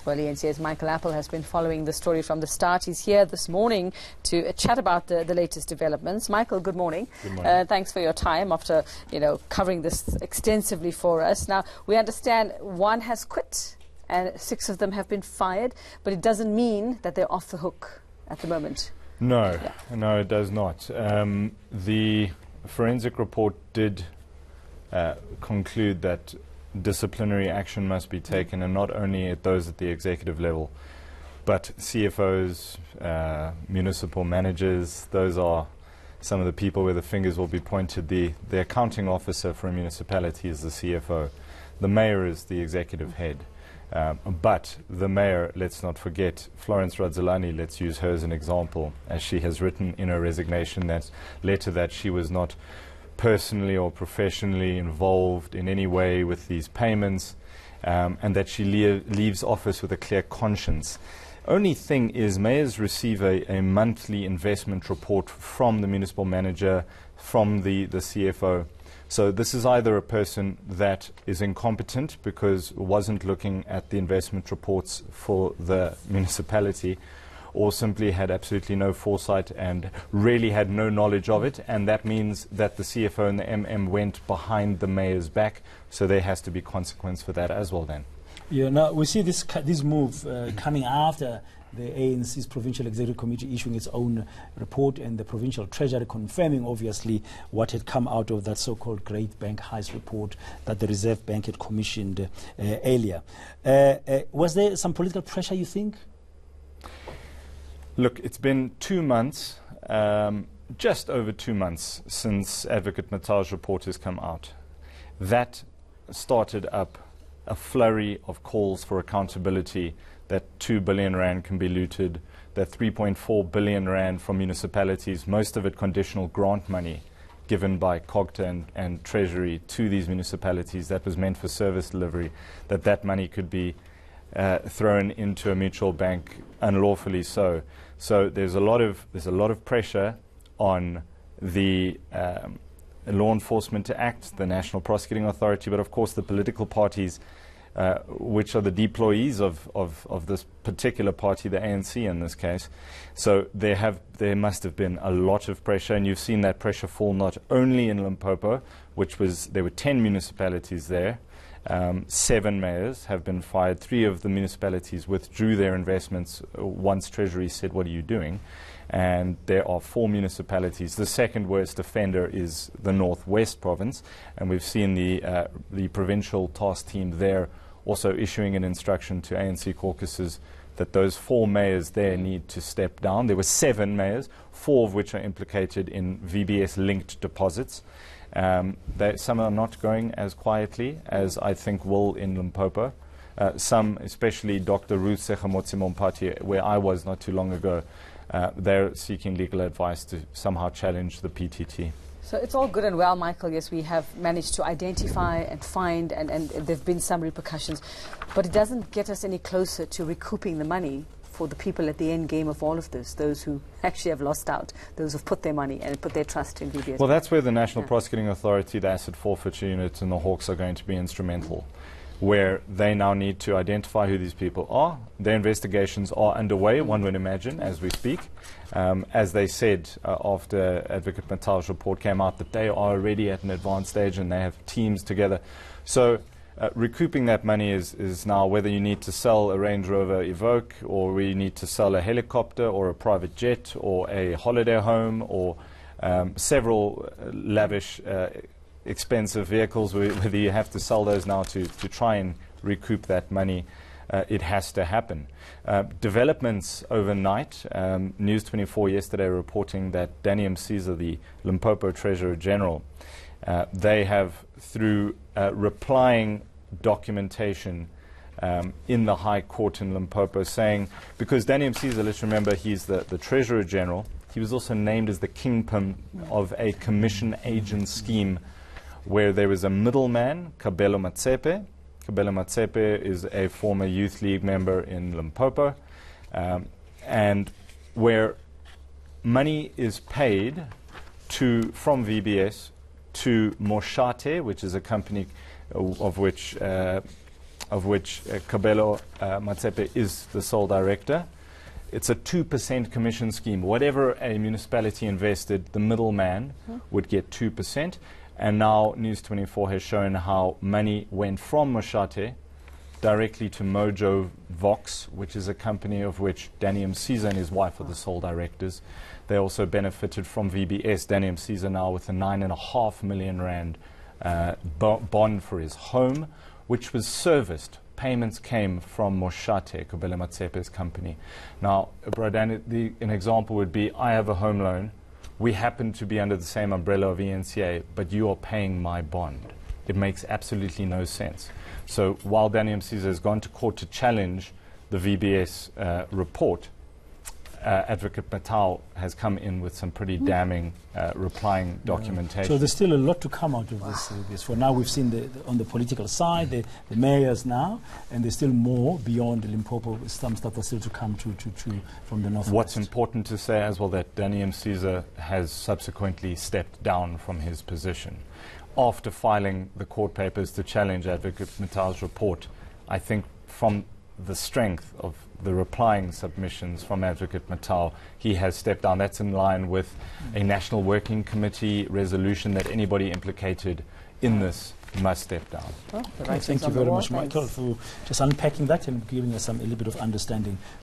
Well, ENCA's Michael Apple has been following the story from the start. He's here this morning to chat about the latest developments. Michael, good morning. Good morning. Thanks for your time after, covering this extensively for us. Now, we understand one has quit and 6 of them have been fired, but it doesn't mean that they're off the hook at the moment. No, no, it does not. The forensic report did conclude that disciplinary action must be taken, and not only at those at the executive level, but CFOs, municipal managers. Those are some of the people where the fingers will be pointed. The accounting officer for a municipality is the CFO. The mayor is the executive head. But the mayor, let's not forget, Florence Radzilani, let's use her as an example, as she has written in her resignation that letter that she was not personally or professionally involved in any way with these payments, and that she leaves office with a clear conscience. Only thing is, mayors receive a monthly investment report from the municipal manager, from the CFO. So this is either a person that is incompetent because wasn't looking at the investment reports for the municipality, or simply had absolutely no foresight and really had no knowledge of it, and that means that the CFO and the MM went behind the mayor's back, so there has to be consequence for that as well then. Yeah, now we see this move coming after the ANC's Provincial Executive Committee issuing its own report, and the Provincial Treasury confirming, obviously, what had come out of that so-called Great Bank Heist report that the Reserve Bank had commissioned earlier. Was there some political pressure, you think? Look, it's been 2 months, just over 2 months, since Advocate Matal's report has come out. That started up a flurry of calls for accountability, that 2 billion rand can be looted, that 3.4 billion rand from municipalities, most of it conditional grant money given by COGTA and Treasury to these municipalities that was meant for service delivery, that money could be thrown into a mutual bank unlawfully so. So there's a lot of pressure on the law enforcement to act, the National Prosecuting Authority, but of course the political parties, which are the deployees of this particular party, the ANC in this case. So there must have been a lot of pressure, and you've seen that pressure fall not only in Limpopo, there were 10 municipalities there. 7 mayors have been fired. 3 of the municipalities withdrew their investments once Treasury said, "What are you doing?" And there are 4 municipalities. The second worst offender is the Northwest Province, and we've seen the provincial task team there also issuing an instruction to ANC caucuses that those 4 mayors there need to step down. There were 7 mayors, 4 of which are implicated in VBS-linked deposits. Some are not going as quietly as I think will in Limpopo. Some, especially Dr. Ruth Sekhamotsi-Mompati, where I was not too long ago, they're seeking legal advice to somehow challenge the PTT. So it's all good and well, Michael. Yes, we have managed to identify and find, and there have been some repercussions, but it doesn't get us any closer to recouping the money for the people at the end game of all of this, those who actually have lost out, those who've put their money and put their trust in VBS. Well, that's where the National Prosecuting Authority, the Asset Forfeiture Unit and the Hawks are going to be instrumental, where they now need to identify who these people are. Their investigations are underway, one would imagine, as we speak. As they said after Advocate Matal's report came out, that they are already at an advanced stage and they have teams together. So recouping that money is now whether you need to sell a Range Rover Evoque, or we need to sell a helicopter or a private jet or a holiday home, or several lavish expensive vehicles, whether you have to sell those now to try and recoup that money. It has to happen. Developments overnight. News 24 yesterday reporting that Danny Msiza, the Limpopo Treasurer General, they have, through replying documentation in the High Court in Limpopo, saying, because Danny Msiza, let's remember, he's the Treasurer General, he was also named as the kingpin of a commission agent scheme where there was a middleman, Kabelo Matsepe. Kabelo Matsepe is a former youth league member in Limpopo, and where money is paid from VBS to Moshate, which is a company of which of which Kabelo Matsepe is the sole director. It's a 2% commission scheme. Whatever a municipality invested, the middleman would get 2%. And now News 24 has shown how money went from Moshate directly to Mojo Vox, which is a company of which Danny Msiza and his wife are the sole directors. They also benefited from VBS. Danny Msiza now with a 9.5 million rand bond for his home, which was serviced. Payments came from Moshate, Kabelo Matsepe's company. Now, Brodani, an example would be, I have a home loan. We happen to be under the same umbrella of ENCA, but you are paying my bond. It makes absolutely no sense. So while Danny Msiza has gone to court to challenge the VBS report, Advocate Matau has come in with some pretty damning replying documentation. So there's still a lot to come out of this. For now, we've seen on the political side, the mayors now, and there's still more beyond Limpopo, some stuff that's still to come from the north. What's important to say as well, that Danny Msiza has subsequently stepped down from his position. After filing the court papers to challenge Advocate Matau's report, I think from the strength of the replying submissions from Advocate Matau, he has stepped down. That's in line with a National Working Committee resolution that anybody implicated in this must step down. Well, Thank you very much, Michael, for just unpacking that and giving us a little bit of understanding